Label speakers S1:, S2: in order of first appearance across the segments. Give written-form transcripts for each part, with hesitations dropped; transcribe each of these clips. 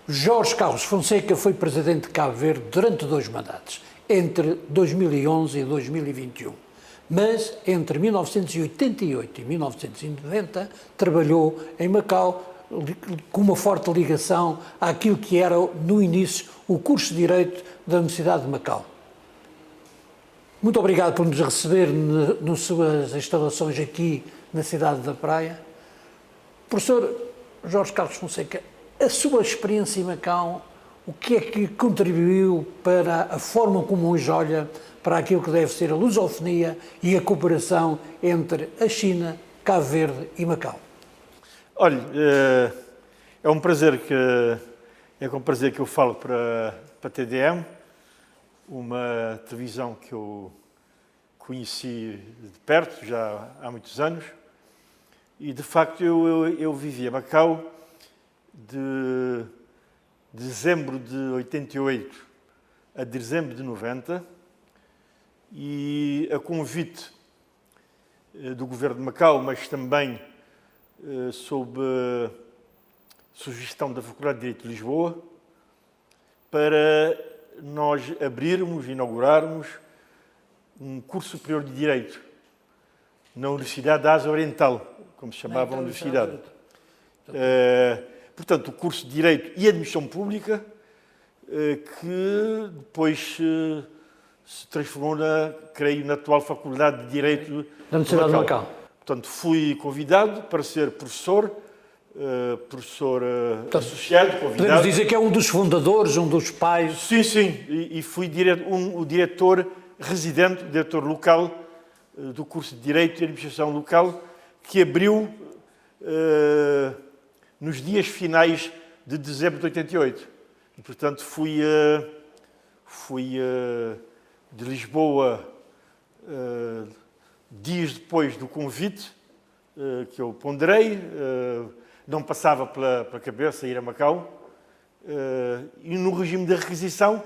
S1: Jorge Carlos Fonseca foi presidente de Cabo Verde durante 2 mandatos, entre 2011 e 2021. Mas entre 1988 e 1990 trabalhou em Macau com uma forte ligação àquilo que era, no início, o curso de Direito da Universidade de Macau. Muito obrigado por nos receber nas suas instalações aqui na cidade da Praia. Professor Jorge Carlos Fonseca, a sua experiência em Macau, o que é que contribuiu para a forma como hoje olha para aquilo que deve ser a lusofonia e a cooperação entre a China, Cabo Verde e Macau?
S2: Olha, é com prazer que eu falo para a TDM, uma televisão que eu conheci de perto já há muitos anos, e de facto eu vivi em Macau de dezembro de 88 a dezembro de 90, e a convite do governo de Macau, mas também sob sugestão da Faculdade de Direito de Lisboa, para nós inaugurarmos um curso superior de Direito na Universidade da Ásia Oriental, como se chamava a universidade. Portanto, o curso de Direito e Administração Pública, que depois se transformou na atual Faculdade de Direito
S1: da Universidade de Macau.
S2: Portanto, fui convidado para ser professor associado, convidado.
S1: Podemos dizer que é um dos fundadores, um dos pais.
S2: Sim, e fui o diretor residente, o diretor local do curso de Direito e Administração Local, que abriu nos dias finais de dezembro de 88. E, portanto, fui de Lisboa dias depois do convite, que eu ponderei, não passava pela cabeça ir a Macau, e no regime da requisição,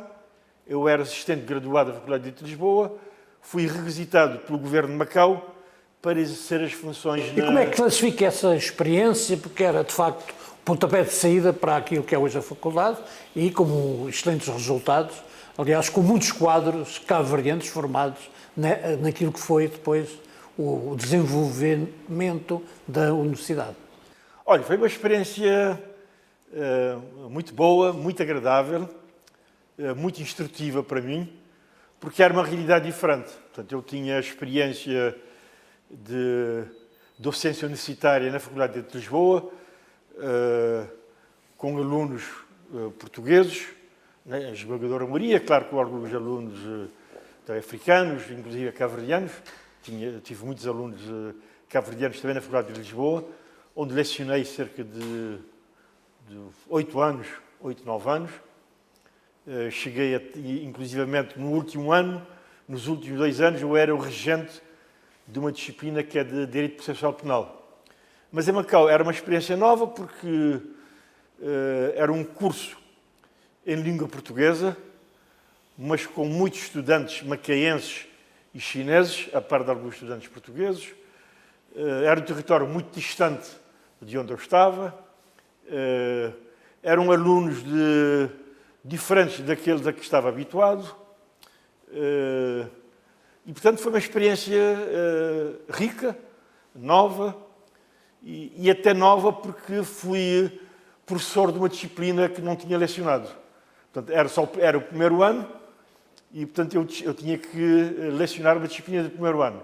S2: eu era assistente graduado da Faculdade de Direito de Lisboa, fui requisitado pelo governo de Macau para exercer as funções.
S1: E como é que classifica essa experiência? Porque era, de facto, o pontapé de saída para aquilo que é hoje a faculdade e com excelentes resultados, aliás, com muitos quadros cabo-verdianos formados naquilo que foi depois o desenvolvimento da universidade.
S2: Olha, foi uma experiência muito boa, muito agradável, muito instrutiva para mim, porque era uma realidade diferente. Portanto, eu tinha a experiência de docência universitária na Faculdade de Direito de Lisboa, com alunos portugueses, né, a esmagadora maioria, claro que alguns alunos africanos, inclusive cabo-verdianos. Tive muitos alunos cabo-verdianos também na Faculdade de Lisboa, onde lecionei cerca de 8 anos, 8, 9 anos. Cheguei, inclusivamente, no último ano, nos últimos 2 anos, eu era o regente de uma disciplina que é de Direito Processual Penal. Mas em Macau era uma experiência nova, porque era um curso em língua portuguesa, mas com muitos estudantes macaenses e chineses, a par de alguns estudantes portugueses. Era um território muito distante de onde eu estava. Eram alunos diferentes daqueles a que estava habituado. E, portanto, foi uma experiência rica, nova, e até nova porque fui professor de uma disciplina que não tinha lecionado. Portanto, era o primeiro ano, e, portanto, eu tinha que lecionar uma disciplina do primeiro ano.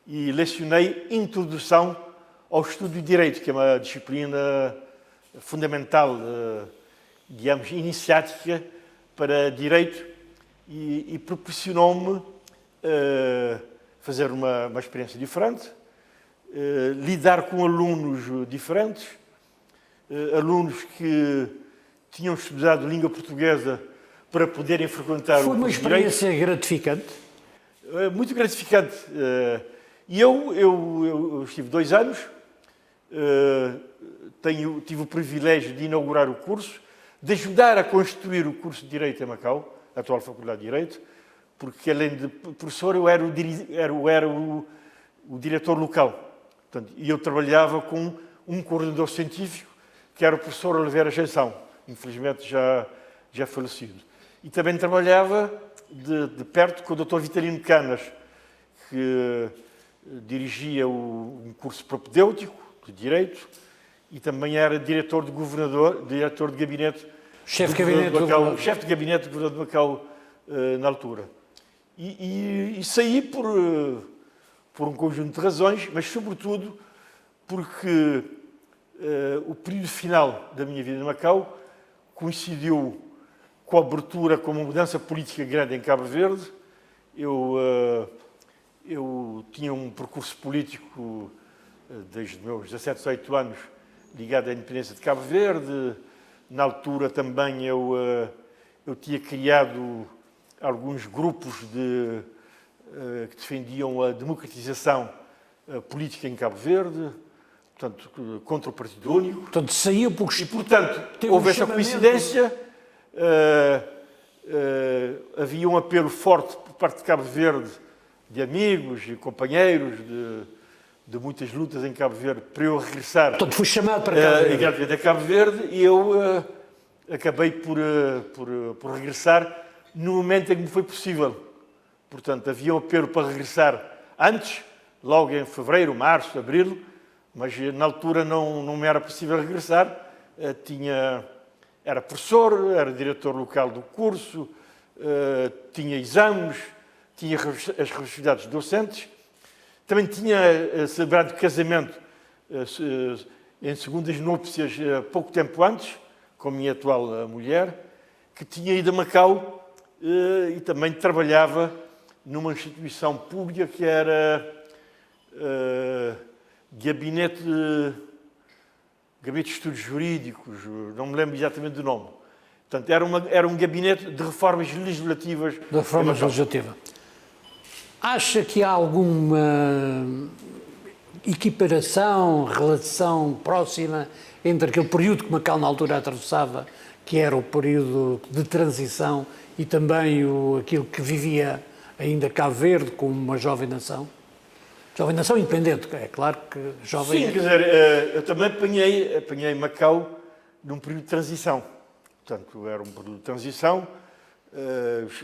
S2: E lecionei Introdução ao Estudo de Direito, que é uma disciplina fundamental, digamos, iniciática para Direito, e proporcionou-me fazer uma experiência diferente, lidar com alunos diferentes, alunos que tinham estudado língua portuguesa para poderem frequentar o curso de Direito.
S1: Foi uma experiência gratificante?
S2: Muito gratificante. E eu estive 2 anos, tive o privilégio de inaugurar o curso, de ajudar a construir o curso de Direito em Macau, a atual Faculdade de Direito, porque além de professor eu era o diretor local. Portanto, e eu trabalhava com um coordenador científico, que era o professor Oliveira Ascensão. infelizmente já falecido. E também trabalhava de perto com o Dr. Vitalino Canas, que dirigia um curso propedêutico de Direito e também era diretor de gabinete,
S1: chefe de gabinete do
S2: Macau, chefe de gabinete do governador de Macau na altura. E saí por um conjunto de razões, mas sobretudo porque o período final da minha vida em Macau coincidiu com a abertura, com uma mudança política grande em Cabo Verde. Eu tinha um percurso político desde os meus 17, 18 anos ligado à independência de Cabo Verde. Na altura também eu tinha criado alguns grupos que defendiam a democratização política em Cabo Verde, portanto, contra o Partido Único.
S1: Portanto, saiu porque...
S2: E, portanto, houve essa coincidência. Havia um apelo forte por parte de Cabo Verde, de amigos e companheiros de muitas lutas em Cabo Verde, para eu regressar.
S1: Portanto, fui chamado para
S2: Cabo Verde e eu acabei por regressar no momento em que me foi possível. Portanto, havia um apelo para regressar antes, logo em fevereiro, março, abril, mas na altura não me era possível regressar. Era professor, era diretor local do curso, tinha exames, tinha as responsabilidades docentes. Também tinha celebrado casamento em segundas núpcias pouco tempo antes, com a minha atual mulher, que tinha ido a Macau e também trabalhava numa instituição pública que era Gabinete de Estudos Jurídicos, não me lembro exatamente do nome. Portanto, era um gabinete de reformas legislativas.
S1: De reformas legislativas. Acha que há alguma equiparação, relação próxima entre aquele período que Macau na altura atravessava, que era o período de transição, e também aquilo que vivia ainda Cabo Verde como uma jovem nação? Jovem nação independente, é claro que jovem...
S2: Sim, quer dizer, eu também apanhei Macau num período de transição. Portanto, era um período de transição.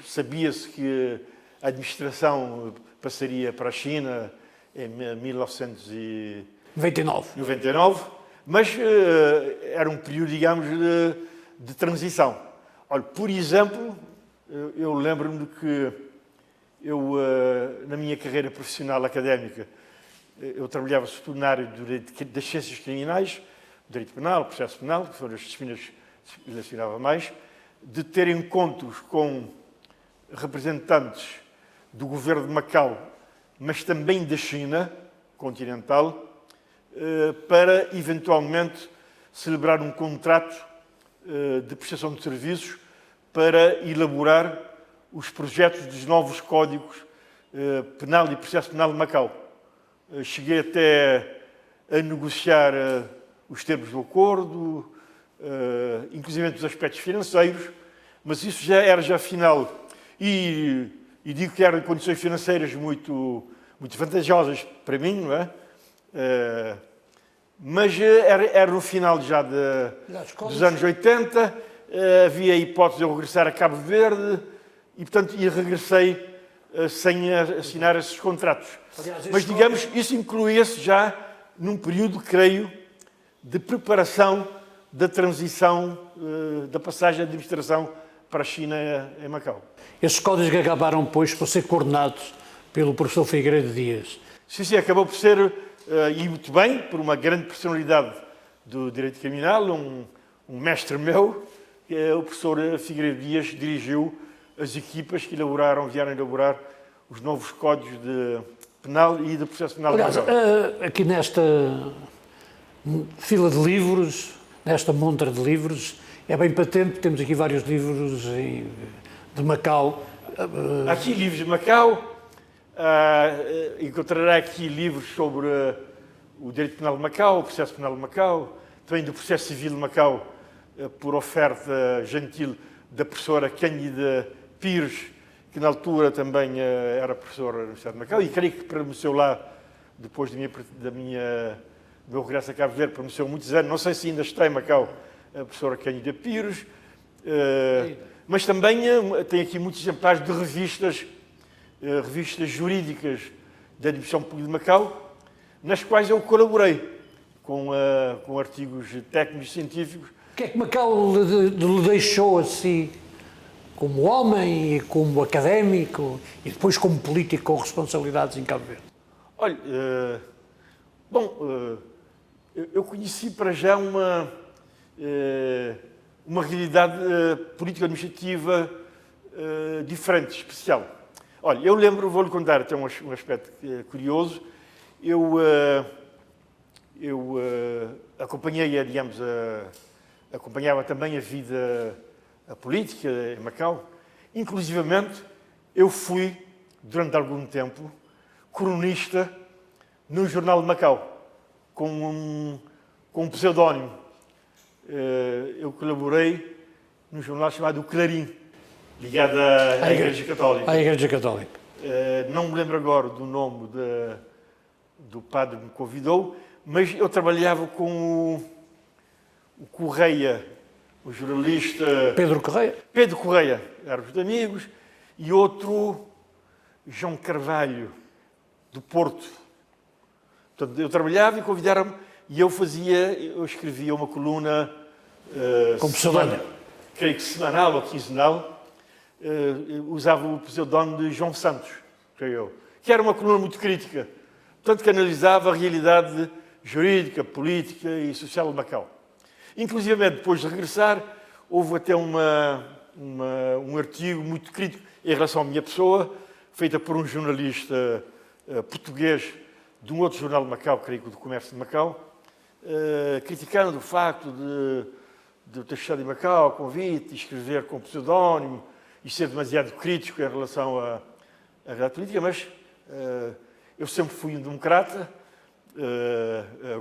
S2: Sabia-se que a administração passaria para a China em 1999, mas era um período, digamos, de transição. Olha, por exemplo, eu lembro-me de que na minha carreira profissional académica, eu trabalhava sobretudo na área das ciências criminais, direito penal, processo penal, que foram as disciplinas que relacionava mais, de ter encontros com representantes do governo de Macau, mas também da China continental, para eventualmente celebrar um contrato de prestação de serviços para elaborar os projetos dos novos códigos penal e processo penal de Macau. Cheguei até a negociar os termos do acordo, inclusive os aspectos financeiros, mas isso era final. E digo que eram condições financeiras muito vantajosas para mim, não é? Mas era no final já dos anos 80, havia a hipótese de eu regressar a Cabo Verde e, portanto, regressei sem assinar esses contratos.
S1: Aliás,
S2: mas, digamos, isso incluía-se já num período, creio, de preparação da transição, da passagem da administração para a China em Macau.
S1: Esses códigos que acabaram, pois, por ser coordenados pelo professor Figueiredo Dias.
S2: Sim, acabou por ser, e muito bem, por uma grande personalidade do direito criminal, um mestre meu, o professor Figueiredo Dias, dirigiu as equipas que vieram elaborar os novos códigos de penal e de processo penal.
S1: Aliás, aqui nesta fila de livros, nesta montra de livros, é bem patente, temos aqui vários livros de Macau.
S2: Há aqui livros de Macau, encontrará aqui livros sobre o direito penal de Macau, o processo penal de Macau, também do processo civil de Macau, por oferta gentil da professora Cândida Pires, que na altura também era professora da Universidade de Macau, e creio que permaneceu lá, depois do meu regresso a Cabo Verde, permaneceu muitos anos, não sei se ainda está em Macau a professora Cândida Pires, mas também tem aqui muitos exemplares de revistas jurídicas da Administração Pública de Macau, nas quais eu colaborei com artigos técnicos e científicos.
S1: O que é que Macau lhe deixou assim, como homem e como académico, e depois como político com responsabilidades em Cabo Verde?
S2: Olha, eu conheci para já uma realidade político-administrativa diferente, especial. Olha, eu lembro, vou-lhe contar até um aspecto curioso. Eu acompanhei, digamos, acompanhava também a vida política em Macau. Inclusivamente, eu fui, durante algum tempo, cronista no Jornal de Macau, com um pseudónimo. Eu colaborei num jornal chamado O Clarim, ligado à Igreja Católica.
S1: À Igreja Católica.
S2: Não me lembro agora do nome do padre que me convidou, mas eu trabalhava com o Correia, o jornalista...
S1: Pedro Correia?
S2: Pedro Correia, éramos de amigos, e outro, João Carvalho, do Porto. Portanto, eu trabalhava e convidaram-me, e eu escrevia uma coluna...
S1: Com pseudónimo?
S2: Creio que semanal ou quinzenal, usava o pseudónimo de João Santos, creio eu, que era uma coluna muito crítica, portanto, que analisava a realidade jurídica, política e social de Macau. Inclusive, depois de regressar, houve até um artigo muito crítico em relação à minha pessoa, feita por um jornalista português de um outro jornal de Macau, creio que do Comércio de Macau, criticando o facto de ter chegado em Macau, convite, e escrever com pseudónimo, e ser demasiado crítico em relação à realidade política, mas eu sempre fui um democrata,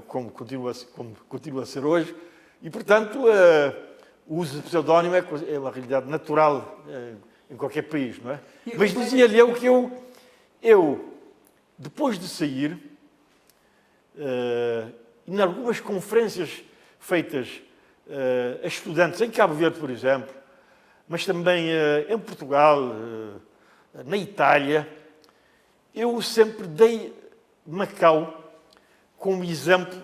S2: como continua a ser hoje, e, portanto, o uso de pseudónimo é uma realidade natural em qualquer país, não é? Mas dizia-lhe eu que eu, depois de sair, em algumas conferências feitas a estudantes em Cabo Verde, por exemplo, mas também em Portugal, na Itália, eu sempre dei Macau como exemplo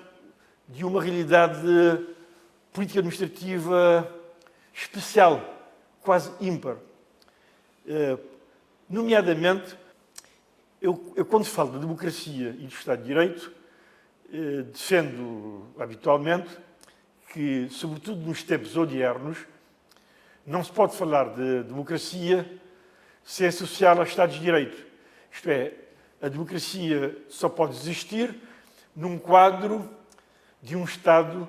S2: de uma realidade política administrativa especial, quase ímpar. Nomeadamente, eu quando falo de democracia e do Estado de Direito, defendo habitualmente que, sobretudo nos tempos odiernos, não se pode falar de democracia sem associar ao Estado de Direito. Isto é, a democracia só pode existir num quadro de um Estado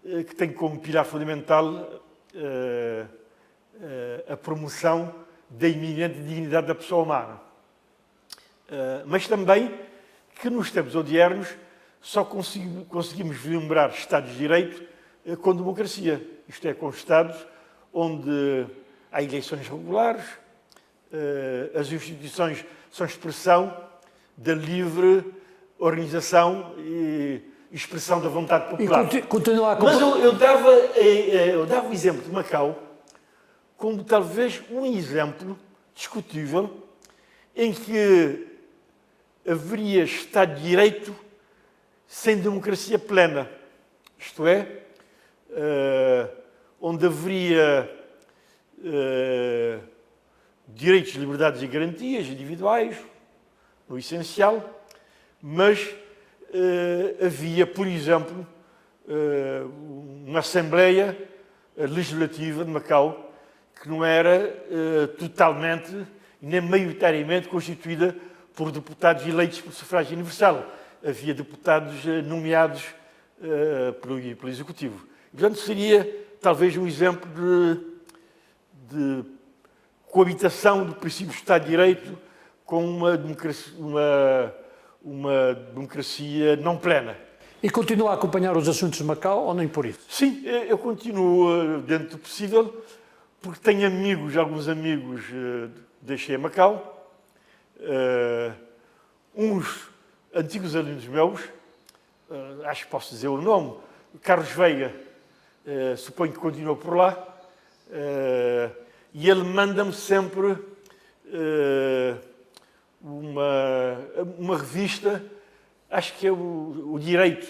S2: que tem como pilar fundamental a promoção da iminente dignidade da pessoa humana. Mas também que nos tempos odiernos só conseguimos vislumbrar Estados de Direito com democracia. Isto é, com Estados onde há eleições regulares, as instituições são expressão da livre organização e expressão da vontade popular. Mas eu dava o exemplo de Macau como talvez um exemplo discutível em que haveria Estado de Direito sem democracia plena. Isto é, onde haveria direitos, liberdades e garantias individuais, no essencial, mas havia, por exemplo, uma Assembleia Legislativa de Macau que não era totalmente nem maioritariamente constituída por deputados eleitos por sufrágio universal. Havia deputados nomeados pelo Executivo. Portanto, seria talvez um exemplo de coabitação do princípio do Estado de Direito com uma democracia não plena.
S1: E continua a acompanhar os assuntos de Macau ou nem por isso?
S2: Sim, eu continuo dentro do possível, porque tenho amigos, alguns amigos deixei a Macau, uns antigos alunos meus, acho que posso dizer o nome, Carlos Veiga, suponho que continua por lá, e ele manda-me sempre uma revista, acho que é o Direito,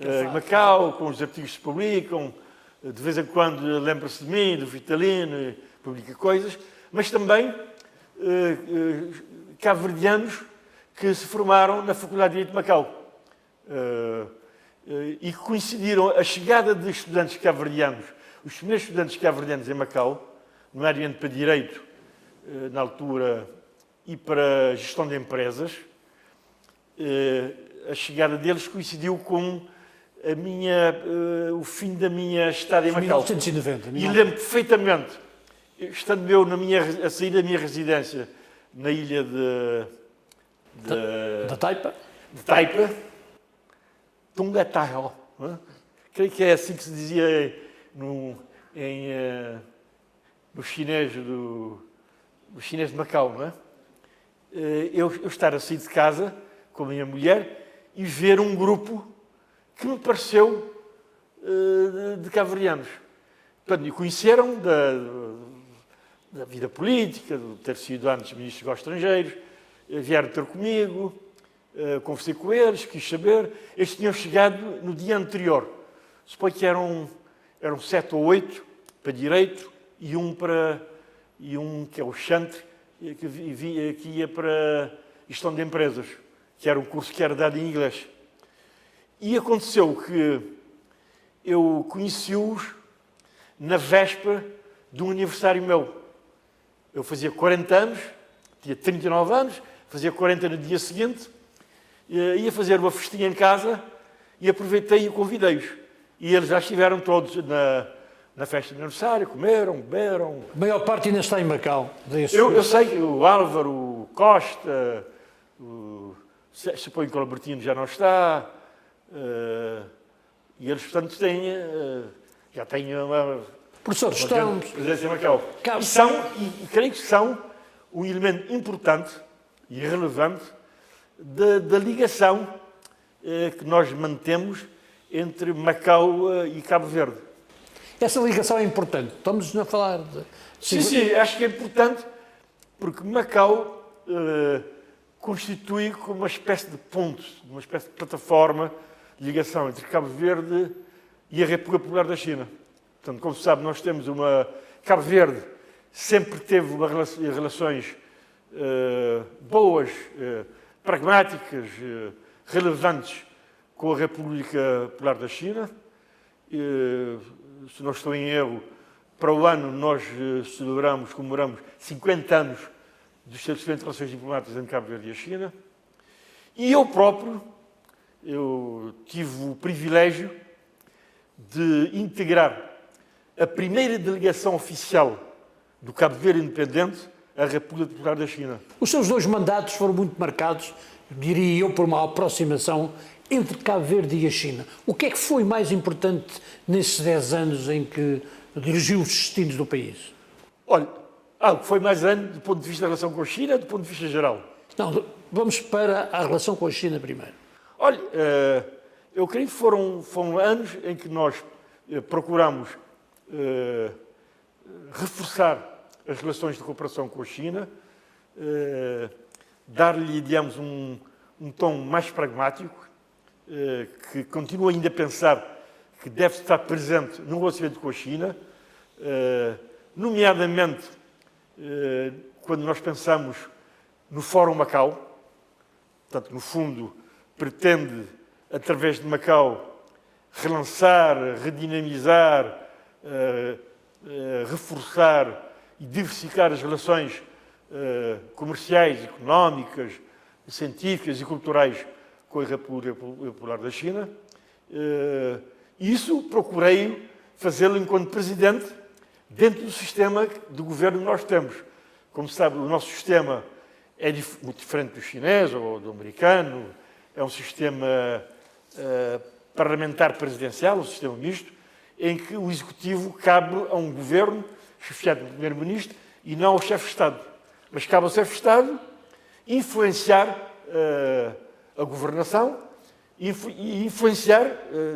S2: em Macau, com os artigos que se publicam, de vez em quando lembra-se de mim, do Vitalino, publica coisas, mas também cabo-verdianos que se formaram na Faculdade de Direito de Macau e que coincidiram a chegada de estudantes cabo-verdianos, os primeiros estudantes cabo-verdianos em Macau, nomeadamente para Direito, na altura, e para Gestão de Empresas. A chegada deles coincidiu com o fim da minha estada em Macau.
S1: 1990.
S2: E lembro perfeitamente, estando eu a sair da minha residência na ilha
S1: Da Taipa?
S2: de Taipa, Tungatao, creio que é assim que se dizia no chinês de Macau, não é? Eu estar a sair de casa com a minha mulher e ver um grupo que me pareceu de cabo-verdianos. Portanto, me conheceram da vida política, de ter sido antes ministro dos Estrangeiros, vieram ter comigo, conversei com eles, quis saber. Eles tinham chegado no dia anterior. Suponho que eram 7 ou 8 para Direito e um que é o Chantre, que ia para Gestão de Empresas, que era um curso que era dado em inglês. E aconteceu que eu conheci-os na véspera de um aniversário meu. Eu fazia 40 anos, tinha 39 anos, fazia 40 no dia seguinte, ia fazer uma festinha em casa e aproveitei e convidei-os. E eles já estiveram todos na festa de aniversário, comeram, beberam.
S1: A maior parte ainda está em Macau.
S2: Eu sei, o Álvaro, o Costa, suponho que o Albertino já não está, e eles, portanto, já têm uma
S1: Professor, estamos...
S2: presença em Macau. E creio que são um elemento importante e relevante da ligação que nós mantemos entre Macau e Cabo Verde.
S1: Essa ligação é importante. Estamos a falar de...
S2: Sim, acho que é importante porque Macau constitui como uma espécie de ponto, uma espécie de plataforma de ligação entre Cabo Verde e a República Popular da China. Portanto, como se sabe, nós temos Cabo Verde sempre teve relações boas, pragmáticas, relevantes com a República Popular da China. Se não estou em erro, para o ano nós comemoramos 50 anos do estabelecimento de relações diplomáticas entre Cabo Verde e a China. E eu próprio, tive o privilégio de integrar a primeira delegação oficial do Cabo Verde independente à República Popular da China.
S1: Os seus 2 mandatos foram muito marcados, diria eu, por uma aproximação entre Cabo Verde e a China. O que é que foi mais importante nesses 10 anos em que dirigiu os destinos do país?
S2: Olha, algo foi mais grande do ponto de vista da relação com a China, do ponto de vista geral.
S1: Não, vamos para a relação com a China primeiro.
S2: Olha, eu creio que foram anos em que nós procuramos reforçar as relações de cooperação com a China, dar-lhe, digamos, um tom mais pragmático, que continua ainda a pensar que deve estar presente no relacionamento com a China, nomeadamente quando nós pensamos no Fórum Macau. Portanto, no fundo, pretende, através de Macau, relançar, redinamizar, reforçar e diversificar as relações comerciais, económicas, científicas e culturais com a República Popular da China. Isso procurei fazê-lo enquanto presidente dentro do sistema de governo que nós temos. Como se sabe, o nosso sistema é muito diferente do chinês ou do americano, é um sistema parlamentar presidencial, um sistema misto, em que o executivo cabe a um governo, chefiado pelo primeiro-ministro, e não ao chefe de Estado. Mas cabe ao chefe de Estado influenciar a governação e influenciar,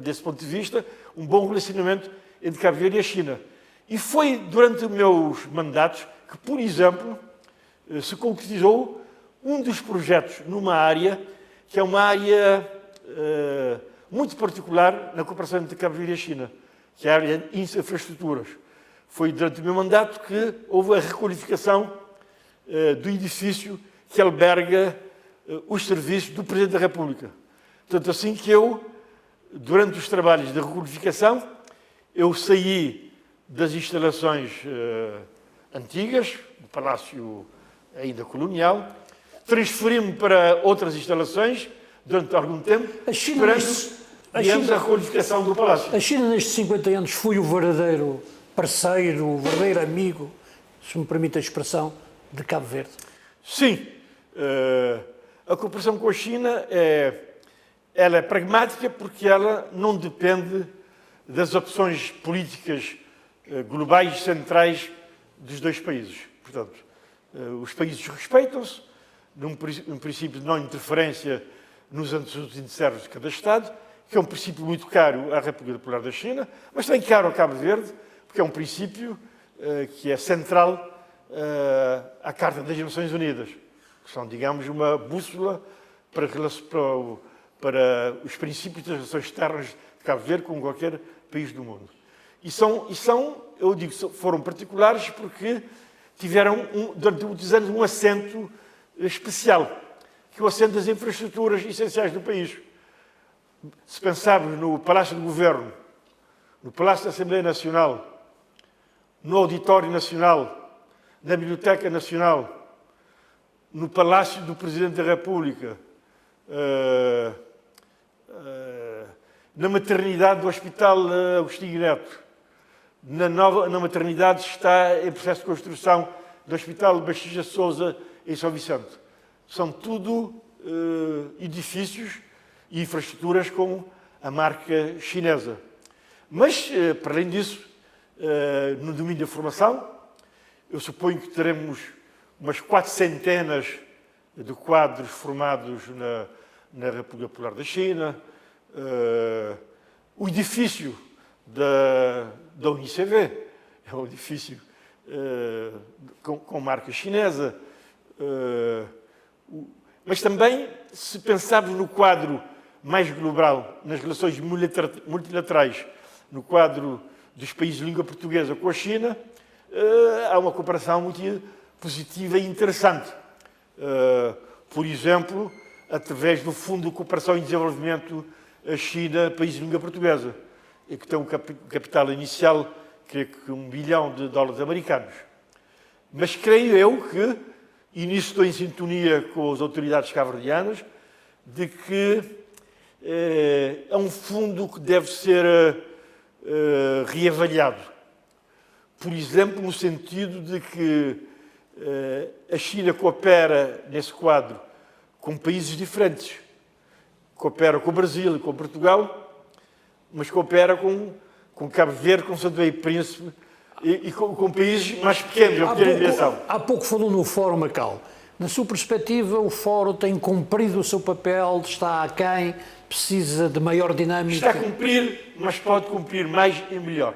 S2: desse ponto de vista, um bom relacionamento entre Cabo Verde e a China. E foi durante os meus mandatos que, por exemplo, se concretizou um dos projetos numa área que é uma área muito particular na cooperação entre Cabo Verde e a China, que é a área de infraestruturas. Foi durante o meu mandato que houve a requalificação do edifício que alberga os serviços do Presidente da República. Tanto assim que eu, durante os trabalhos de requalificação, eu saí das instalações antigas, do Palácio ainda colonial, transferi-me para outras instalações durante algum tempo, esperando a requalificação do Palácio.
S1: A China, nestes 50 anos, foi o verdadeiro parceiro, o verdadeiro amigo, se me permite a expressão, de Cabo Verde?
S2: Sim. A cooperação com a China ela é pragmática porque ela não depende das opções políticas globais e centrais dos dois países. Portanto, os países respeitam-se, num princípio de não interferência nos assuntos internos de cada Estado, que é um princípio muito caro à República Popular da China, mas também caro ao Cabo Verde, porque é um princípio que é central à Carta das Nações Unidas, que são, digamos, uma bússola para os princípios das relações externas de Cabo Verde com qualquer país do mundo. E eu digo, foram particulares porque tiveram, durante muitos anos, um acento especial, que é o acento das infraestruturas essenciais do país. Se pensarmos no Palácio do Governo, no Palácio da Assembleia Nacional, no Auditório Nacional, na Biblioteca Nacional, no Palácio do Presidente da República, na maternidade do Hospital Agostinho Neto, na maternidade está em processo de construção do Hospital Baixista Sousa em São Vicente. São tudo edifícios e infraestruturas com a marca chinesa. Mas, para além disso, no domínio da formação, eu suponho que teremos umas 400 de quadros formados na República Popular da China, o edifício da UNICEF é um edifício com marca chinesa, mas também, se pensarmos no quadro mais global, nas relações multilaterais, no quadro dos países de língua portuguesa com a China, há uma cooperação muito positiva e interessante. Por exemplo, através do Fundo de Cooperação e Desenvolvimento China-Países de língua portuguesa, que tem um capital inicial, creio que $1 bilhão americanos. Mas creio eu que, e nisso estou em sintonia com as autoridades cabo-verdianas, de que é um fundo que deve ser reavaliado. Por exemplo, no sentido de que a China coopera nesse quadro com países diferentes. Coopera com o Brasil e com Portugal, mas coopera com Cabo Verde, com Santo Tomé e Príncipe e com países mais pequenos, de pequena dimensão.
S1: Há pouco falou no Fórum Macau. Na sua perspectiva, o Fórum tem cumprido o seu papel, está aquém, precisa de maior dinâmica?
S2: Está a cumprir, mas pode cumprir mais e melhor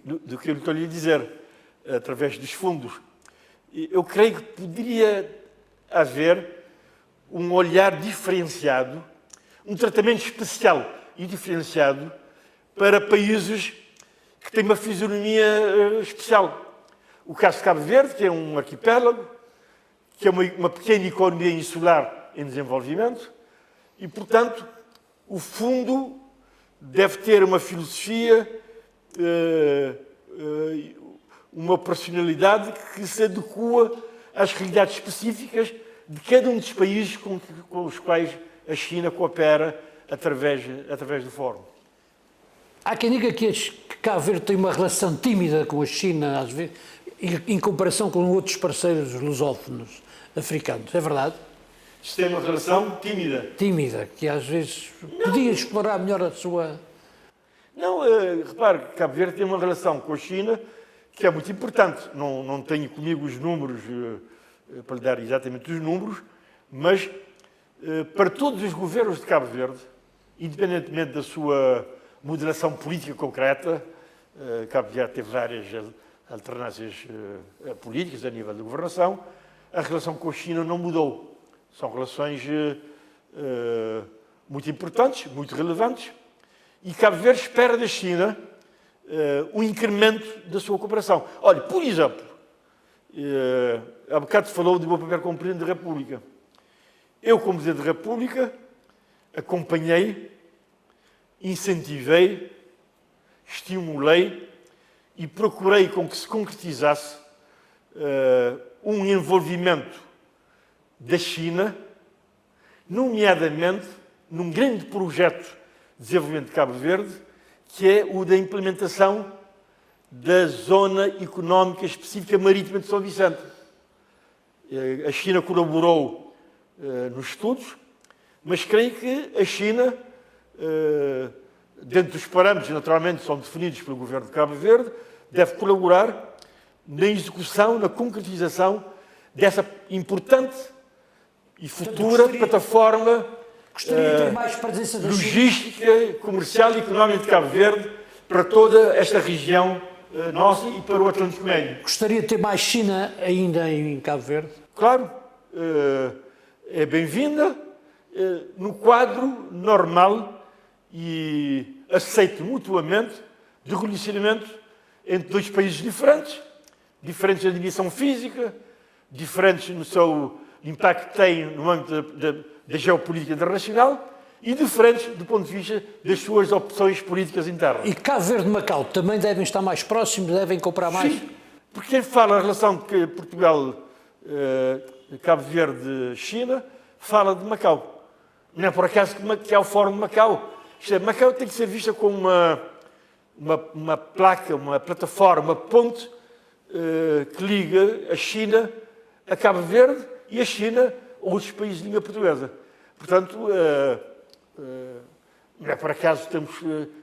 S2: do que eu estou a lhe dizer, através dos fundos. Eu creio que poderia haver um olhar diferenciado, um tratamento especial e diferenciado para países que têm uma fisionomia especial. O caso de Cabo Verde, que é um arquipélago, que é uma pequena economia insular em desenvolvimento e, portanto, o fundo deve ter uma filosofia, uma personalidade que se adequa às realidades específicas de cada um dos países com os quais a China coopera através do Fórum.
S1: Há quem diga que Cabo Verde tem uma relação tímida com a China, às vezes, em comparação com outros parceiros lusófonos africanos. É verdade?
S2: Isto tem uma relação tímida.
S1: Tímida, que às vezes podia explorar melhor a sua...
S2: Não, repare que Cabo Verde tem uma relação com a China que é muito importante. Não tenho comigo os números para lhe dar exatamente os números, mas para todos os governos de Cabo Verde, independentemente da sua moderação política concreta, Cabo Verde teve várias alternâncias políticas a nível de governação. A relação com a China não mudou. São relações muito importantes, muito relevantes. E Cabo Verde espera da China um incremento da sua cooperação. Olha, por exemplo, há bocado falou do meu papel como Presidente da República. Eu, como Presidente da República, acompanhei, incentivei, estimulei e procurei com que se concretizasse um envolvimento da China, nomeadamente num grande projeto de desenvolvimento de Cabo Verde, que é o da implementação da Zona Económica Específica Marítima de São Vicente. A China colaborou nos estudos, mas creio que a China, dentro dos parâmetros, naturalmente, são definidos pelo Governo de Cabo Verde, deve colaborar na execução, na concretização dessa importante e futura plataforma
S1: Gostaria de ter mais presença da China.
S2: logística, comercial e económica de Cabo Verde para toda esta região nossa e para o Atlântico Médio.
S1: Gostaria de ter mais China ainda em Cabo Verde?
S2: Claro, é bem-vinda no quadro normal e aceito mutuamente de relacionamento entre dois países diferentes na dimensão física, diferentes no seu impacto que têm no âmbito da geopolítica internacional e diferentes do ponto de vista das suas opções políticas internas.
S1: E Cabo Verde e Macau também devem estar mais próximos, devem comprar mais?
S2: Sim, porque quem fala a relação de Portugal, Cabo Verde, China, fala de Macau. Não é por acaso que há o Fórum de Macau. Isto é, Macau tem que ser vista como uma placa, uma plataforma, uma ponte que liga a China a Cabo Verde e a China a outros países de língua portuguesa. Portanto, não é por acaso que temos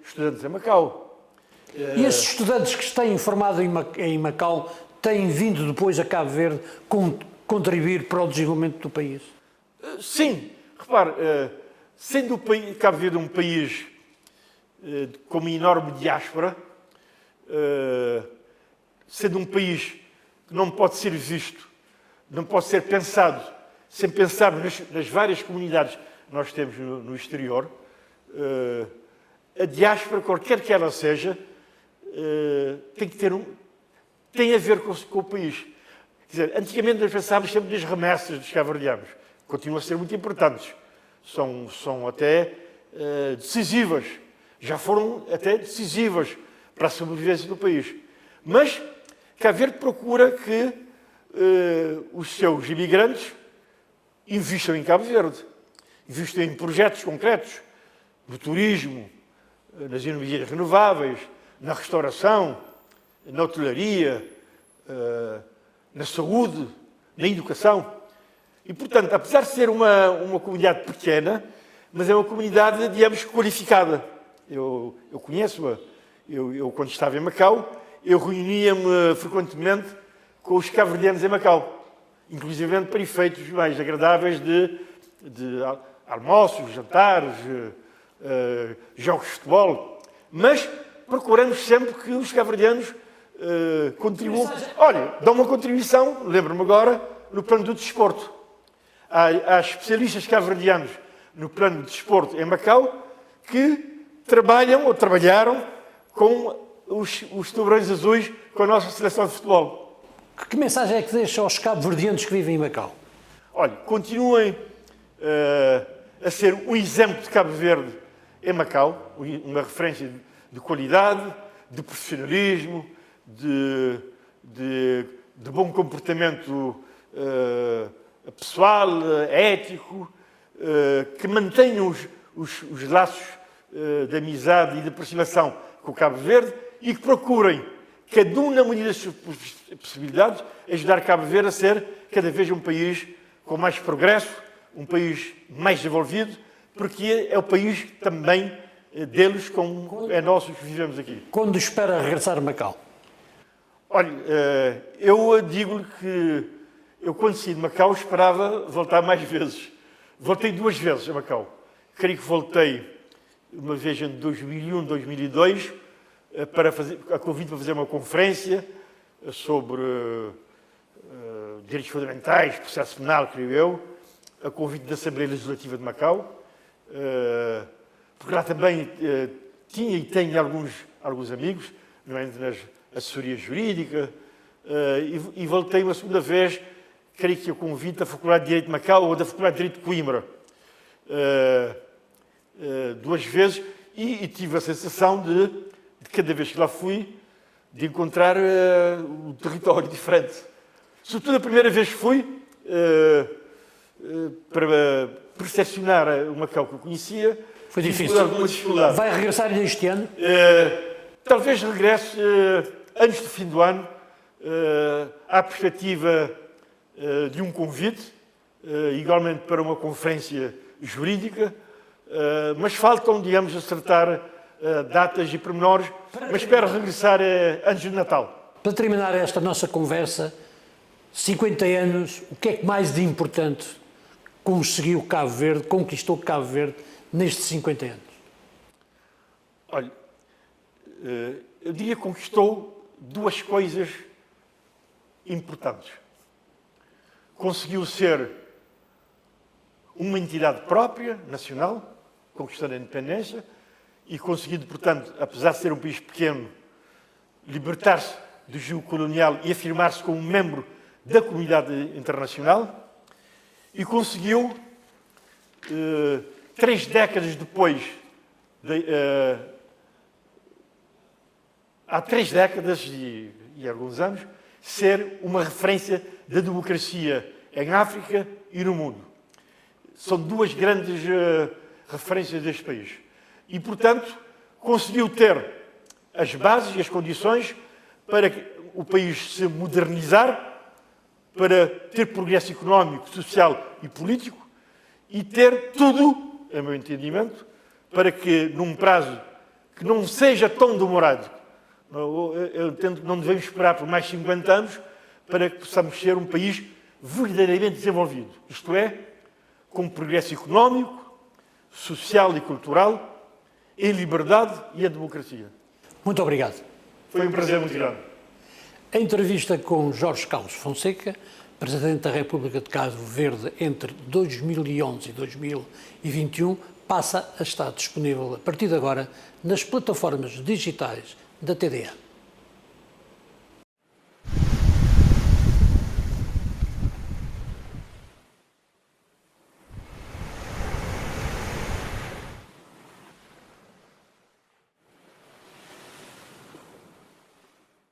S2: estudantes em Macau.
S1: E esses estudantes que se têm formado em Macau têm vindo depois a Cabo Verde contribuir para o desenvolvimento do país?
S2: Sim. Repare, sendo Cabo Verde um país com uma enorme diáspora, sendo um país que não pode ser visto, não pode ser pensado, sem pensar nas várias comunidades que nós temos no exterior, a diáspora, qualquer que ela seja, tem a ver com o país. Quer dizer, antigamente nós pensávamos sempre nas remessas dos cabo-verdianos, continuam a ser muito importantes, são até decisivas, já foram até decisivas para a sobrevivência do país. Mas Cabo Verde procura que os seus imigrantes investam em Cabo Verde, investam em projetos concretos, no turismo, nas energias renováveis, na restauração, na hotelaria, na saúde, na educação. E, portanto, apesar de ser uma comunidade pequena, mas é uma comunidade, digamos, qualificada. Eu conheço-a. Eu, quando estava em Macau, eu reunia-me frequentemente com os cabo-verdianos em Macau, inclusive para efeitos mais agradáveis de almoços, jantares, jogos de futebol. Mas procuramos sempre que os cabo-verdianos contribuam. Olha, dão uma contribuição, lembro-me agora, no plano do desporto. Há especialistas cabo-verdianos no plano de desporto em Macau que trabalham ou trabalharam com os tubarões azuis, com a nossa seleção de futebol.
S1: Que mensagem é que deixa aos cabo-verdianos que vivem em Macau?
S2: Olha, continuem a ser um exemplo de Cabo Verde em Macau, uma referência de qualidade, de profissionalismo, de bom comportamento pessoal, ético, que mantenham os laços de amizade e de aproximação com o Cabo Verde e que procurem, cada um na medida das suas possibilidades, ajudar Cabo Verde a ser cada vez um país com mais progresso, um país mais desenvolvido, porque é o país também deles, como é nosso que vivemos aqui.
S1: Quando espera regressar a Macau?
S2: Olha, eu digo-lhe que eu, quando saí de Macau, esperava voltar mais vezes. Voltei 2 vezes a Macau. Creio que voltei uma vez em 2001, 2002, a convite para fazer uma conferência sobre direitos fundamentais, processo penal, creio eu, a convite da Assembleia Legislativa de Macau, porque lá também tinha e tenho alguns amigos, nomeadamente nas assessorias jurídicas, e voltei uma segunda vez, creio que a convite da Faculdade de Direito de Macau ou da Faculdade de Direito de Coimbra, duas vezes, e tive a sensação de cada vez que lá fui, de encontrar um território diferente. Sobretudo a primeira vez que fui, para percepcionar o Macau que eu conhecia,
S1: foi difícil.
S2: Alguma dificuldade.
S1: Vai regressar este ano?
S2: Talvez regresse antes do fim do ano, à perspectiva de um convite, igualmente para uma conferência jurídica, mas faltam, digamos, acertar datas e pormenores, mas espero regressar antes de Natal.
S1: Para terminar esta nossa conversa, 50 anos, o que é que mais de importante conseguiu Cabo Verde, conquistou Cabo Verde nestes 50 anos?
S2: Olha, eu diria que conquistou duas coisas importantes. Conseguiu ser uma entidade própria, nacional, conquistando a independência, e conseguindo, portanto, apesar de ser um país pequeno, libertar-se do jugo colonial e afirmar-se como membro da comunidade internacional, e conseguiu, 3 décadas depois, há 3 décadas e alguns anos, ser uma referência da democracia em África e no mundo. São duas grandes referências deste país. E, portanto, conseguiu ter as bases e as condições para o país se modernizar, para ter progresso económico, social e político, e ter tudo, a meu entendimento, para que, num prazo que não seja tão demorado, eu entendo que não devemos esperar por mais 50 anos para que possamos ser um país verdadeiramente desenvolvido. Isto é, com progresso económico, social e cultural, em liberdade e em democracia.
S1: Muito obrigado.
S2: Foi um prazer muito grande.
S1: A entrevista com Jorge Carlos Fonseca, Presidente da República de Cabo Verde entre 2011 e 2021, passa a estar disponível a partir de agora nas plataformas digitais da TDA.